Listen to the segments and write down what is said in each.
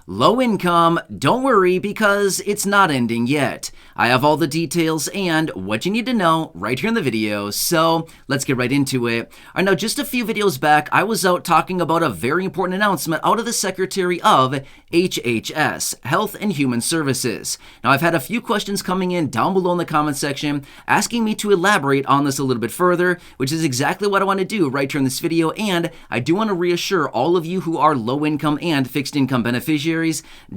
Low income, don't worry because it's not ending yet. I have all the details and what you need to know right here in the video, so let's get right into it. All right, now just a few videos back, I was out talking about a very important announcement out of the Secretary of HHS, Health and Human Services. Now I've had a few questions coming in down below in the comment section asking me to elaborate on this a little bit further, which is exactly what I want to do right here in this video, and I do want to reassure all of you who are low income and fixed income beneficiaries,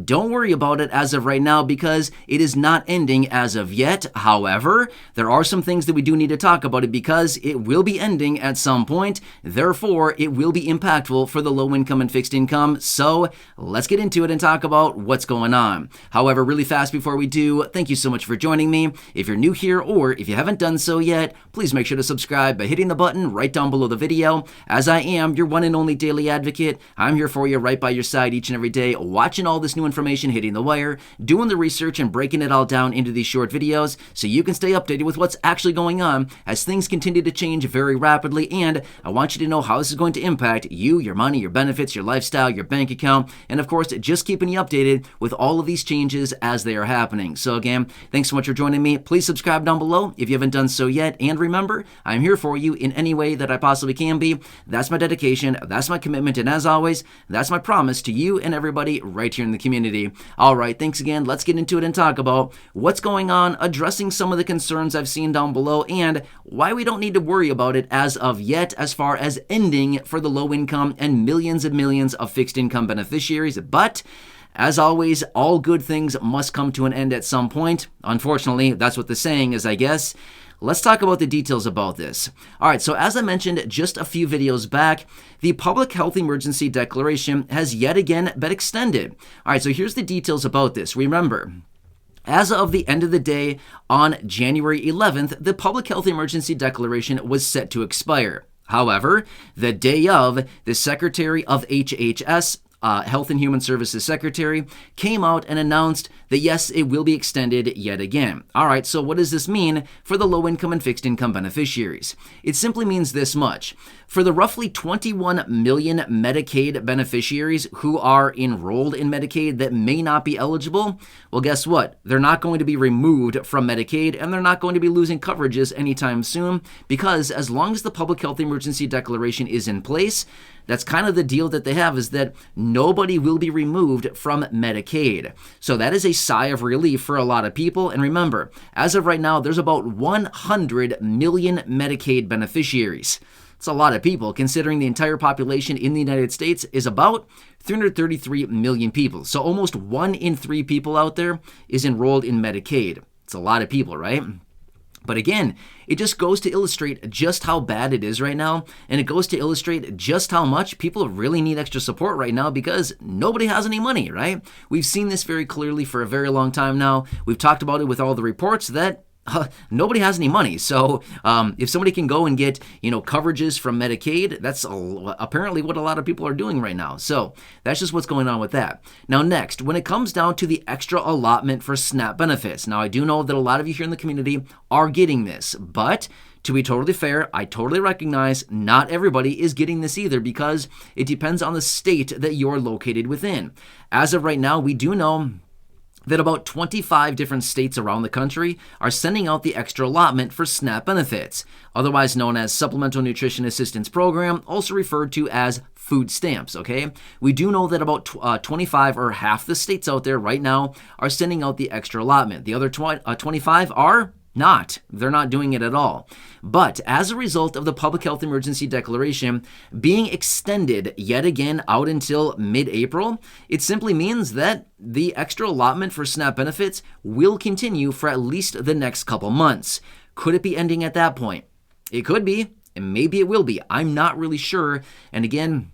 don't worry about it as of right now because it is not ending as of yet. However, there are some things that we do need to talk about it because it will be ending at some point. Therefore, it will be impactful for the low income and fixed income. So let's get into it and talk about what's going on. However, really fast before we do, thank you so much for joining me. If you're new here or if you haven't done so yet, please make sure to subscribe by hitting the button right down below the video. As I am your one and only daily advocate, I'm here for you right by your side each and every day, watching all this new information hitting the wire, doing the research and breaking it all down into these short videos so you can stay updated with what's actually going on as things continue to change very rapidly. And I want you to know how this is going to impact you, your money, your benefits, your lifestyle, your bank account, and of course just keeping you updated with all of these changes as they are happening. So again, thanks so much for joining me. Please subscribe down below if you haven't done so yet, and remember, I'm here for you in any way that I possibly can be. That's my dedication, that's my commitment, and as always, that's my promise to you and everybody right here in the community. All right, thanks again. Let's get into it and talk about what's going on, addressing some of the concerns I've seen down below, and why we don't need to worry about it as of yet as far as ending for the low income and millions of fixed income beneficiaries. But as always, all good things must come to an end at some point. Unfortunately, that's what the saying is, I guess. Let's talk about the details about this. All right, so as I mentioned just a few videos back, the Public Health Emergency Declaration has yet again been extended. All right, so here's the details about this. Remember, as of the end of the day on January 11th, the Public Health Emergency Declaration was set to expire. However, the day of, the Secretary of HHS, Health and Human Services Secretary, came out and announced that yes, it will be extended yet again. All right, so what does this mean for the low income and fixed income beneficiaries? It simply means this much. For the roughly 21 million Medicaid beneficiaries who are enrolled in Medicaid that may not be eligible, well, guess what? They're not going to be removed from Medicaid and they're not going to be losing coverages anytime soon because as long as the Public Health Emergency Declaration is in place, that's kind of the deal that they have, is that nobody will be removed from Medicaid. So that is a sigh of relief for a lot of people. And remember, as of right now, there's about 100 million Medicaid beneficiaries. It's a lot of people considering the entire population in the United States is about 333 million people. So almost 1 in 3 people out there is enrolled in Medicaid. It's a lot of people, right? But again, it just goes to illustrate just how bad it is right now, and it goes to illustrate just how much people really need extra support right now because nobody has any money, right? We've seen this very clearly for a very long time now. We've talked about it with all the reports that nobody has any money. So if somebody can go and get, coverages from Medicaid, that's apparently what a lot of people are doing right now. So that's just what's going on with that. Now, next, when it comes down to the extra allotment for SNAP benefits, now I do know that a lot of you here in the community are getting this, but to be totally fair, I totally recognize not everybody is getting this either because it depends on the state that you're located within. As of right now, we do know that about 25 different states around the country are sending out the extra allotment for SNAP benefits, otherwise known as Supplemental Nutrition Assistance Program, also referred to as food stamps, okay? We do know that about 25 or half the states out there right now are sending out the extra allotment. The other 25 are not. They're not doing it at all. But as a result of the Public Health Emergency Declaration being extended yet again out until mid-April, it simply means that the extra allotment for SNAP benefits will continue for at least the next couple months. Could it be ending at that point? It could be, and maybe it will be. I'm not really sure. And again,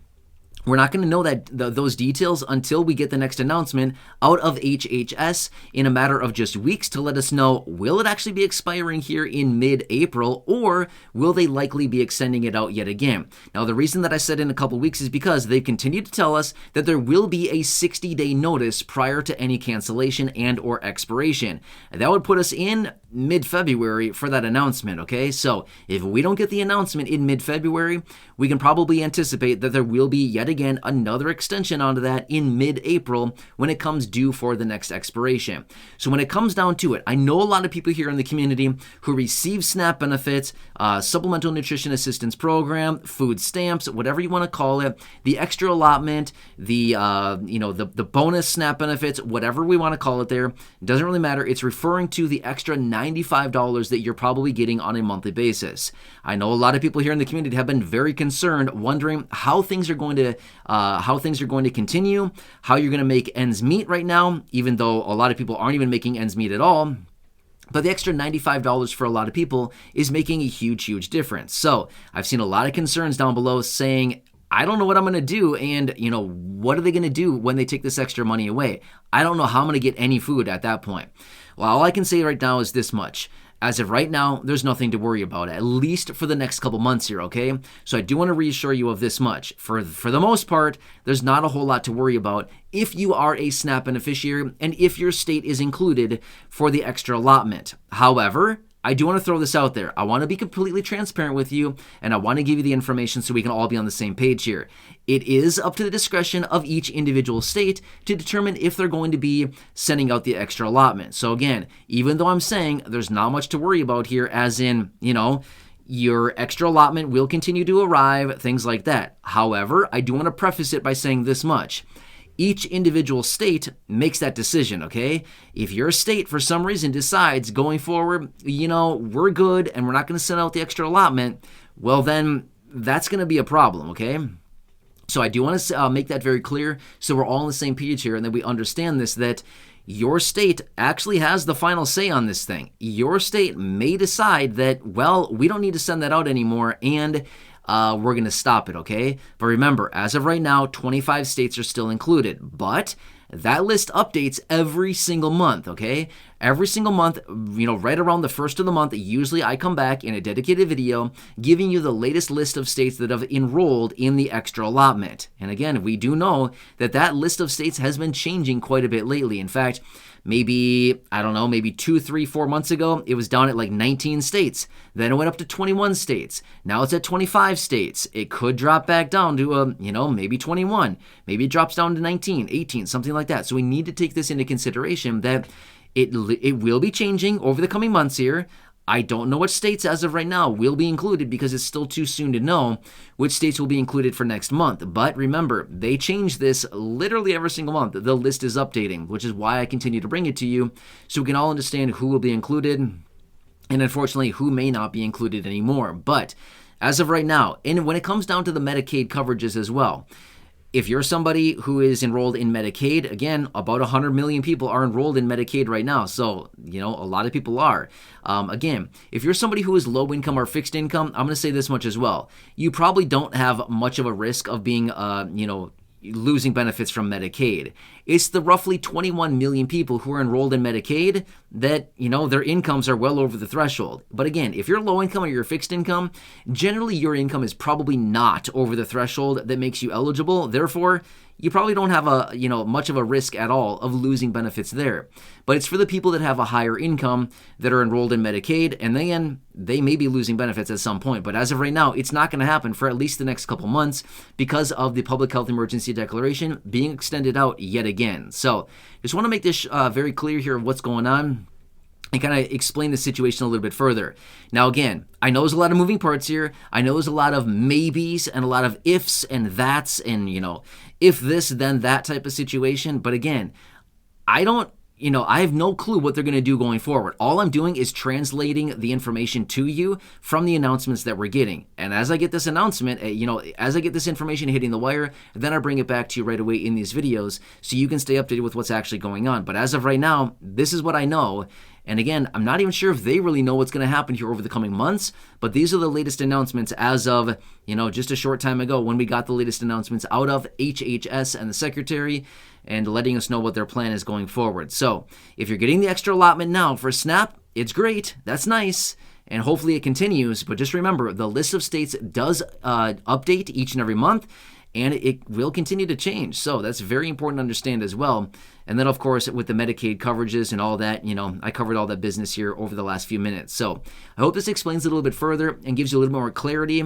we're not going to know those details until we get the next announcement out of HHS in a matter of just weeks to let us know, will it actually be expiring here in mid-April or will they likely be extending it out yet again? Now, the reason that I said in a couple weeks is because they've continued to tell us that there will be a 60-day notice prior to any cancellation and or expiration. That would put us in mid-February for that announcement, okay? So if we don't get the announcement in mid-February, we can probably anticipate that there will be yet again another extension onto that in mid-April when it comes due for the next expiration. So when it comes down to it, I know a lot of people here in the community who receive SNAP benefits, Supplemental Nutrition Assistance Program, food stamps, whatever you want to call it, the extra allotment, the bonus SNAP benefits, whatever we want to call it there, doesn't really matter. It's referring to the extra $95 that you're probably getting on a monthly basis. I know a lot of people here in the community have been very concerned, wondering how things are going to continue, how you're going to make ends meet right now, even though a lot of people aren't even making ends meet at all. But the extra $95 for a lot of people is making a huge, huge difference. So I've seen a lot of concerns down below saying, I don't know what I'm going to do, and what are they going to do when they take this extra money away? I don't know how I'm going to get any food at that point. Well, all I can say right now is this much. As of right now, there's nothing to worry about, at least for the next couple months here, okay? So I do want to reassure you of this much. For the most part, there's not a whole lot to worry about if you are a SNAP beneficiary and if your state is included for the extra allotment. However, I do want to throw this out there. I want to be completely transparent with you, and I want to give you the information so we can all be on the same page here. It is up to the discretion of each individual state to determine if they're going to be sending out the extra allotment. So again, even though I'm saying there's not much to worry about here, as in, your extra allotment will continue to arrive, things like that. However, I do want to preface it by saying this much. Each individual state makes that decision, okay? If your state, for some reason, decides going forward, we're good and we're not going to send out the extra allotment, well, then that's going to be a problem, okay? So I do want to make that very clear so we're all on the same page here and that we understand this, that your state actually has the final say on this thing. Your state may decide that, well, we don't need to send that out anymore, and we're going to stop it, okay? But remember, as of right now, 25 states are still included, but that list updates every single month, okay? Every single month, right around the first of the month, usually I come back in a dedicated video giving you the latest list of states that have enrolled in the extra allotment. And again, we do know that list of states has been changing quite a bit lately. In fact, maybe 2, 3, 4 months ago, it was down at like 19 states. Then it went up to 21 states. Now it's at 25 states. It could drop back down to, maybe 21. Maybe it drops down to 19, 18, something like that. So we need to take this into consideration that it will be changing over the coming months here. I don't know which states as of right now will be included because it's still too soon to know which states will be included for next month. But remember, they change this literally every single month. The list is updating, which is why I continue to bring it to you so we can all understand who will be included and unfortunately who may not be included anymore. But as of right now, and when it comes down to the Medicaid coverages as well, if you're somebody who is enrolled in Medicaid, again, about 100 million people are enrolled in Medicaid right now. So, a lot of people are. Again, if you're somebody who is low income or fixed income, I'm going to say this much as well. You probably don't have much of a risk of being, losing benefits from Medicaid. It's the roughly 21 million people who are enrolled in Medicaid that, their incomes are well over the threshold. But again, if you're low income or you're fixed income, generally your income is probably not over the threshold that makes you eligible. Therefore, you probably don't have much of a risk at all of losing benefits there. But it's for the people that have a higher income that are enrolled in Medicaid, and then they may be losing benefits at some point. But as of right now, it's not going to happen for at least the next couple months because of the public health emergency declaration being extended out yet again. So just want to make this very clear here of what's going on and kind of explain the situation a little bit further. Now, again, I know there's a lot of moving parts here. I know there's a lot of maybes and a lot of ifs and that's and, if this, then that type of situation. But again, I have no clue what they're going to do going forward. All I'm doing is translating the information to you from the announcements that we're getting. And as I get this announcement, as I get this information hitting the wire, then I bring it back to you right away in these videos so you can stay updated with what's actually going on. But as of right now, this is what I know. And again, I'm not even sure if they really know what's going to happen here over the coming months, but these are the latest announcements as of, just a short time ago when we got the latest announcements out of HHS and the Secretary and letting us know what their plan is going forward. So if you're getting the extra allotment now for SNAP, it's great. That's nice. And hopefully it continues. But just remember, the list of states does update each and every month. and it will continue to change. So that's very important to understand as well. And then, of course, with the Medicaid coverages and all that, I covered all that business here over the last few minutes. So I hope this explains it a little bit further and gives you a little more clarity,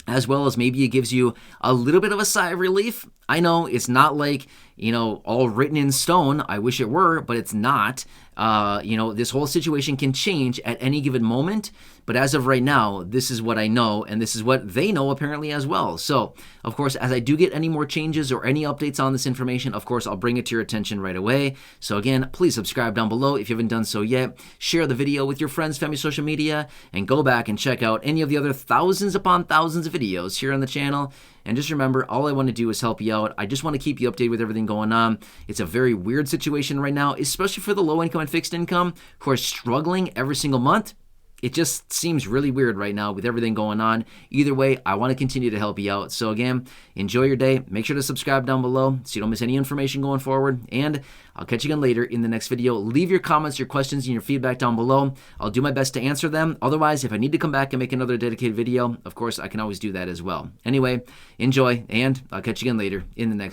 as well as maybe it gives you a little bit of a sigh of relief. I know it's not like, all written in stone. I wish it were, but it's not. This whole situation can change at any given moment. But as of right now, this is what I know, and this is what they know apparently as well. So, of course, as I do get any more changes or any updates on this information, of course, I'll bring it to your attention right away. So again, please subscribe down below if you haven't done so yet. Share the video with your friends, family, social media, and go back and check out any of the other thousands upon thousands of videos here on the channel. And just remember, all I want to do is help you out. I just want to keep you updated with everything going on. It's a very weird situation right now, especially for the low income and fixed income who are struggling every single month. It just seems really weird right now with everything going on. Either way, I want to continue to help you out. So again, enjoy your day. Make sure to subscribe down below so you don't miss any information going forward. And I'll catch you again later in the next video. Leave your comments, your questions, and your feedback down below. I'll do my best to answer them. Otherwise, if I need to come back and make another dedicated video, of course, I can always do that as well. Anyway, enjoy, and I'll catch you again later in the next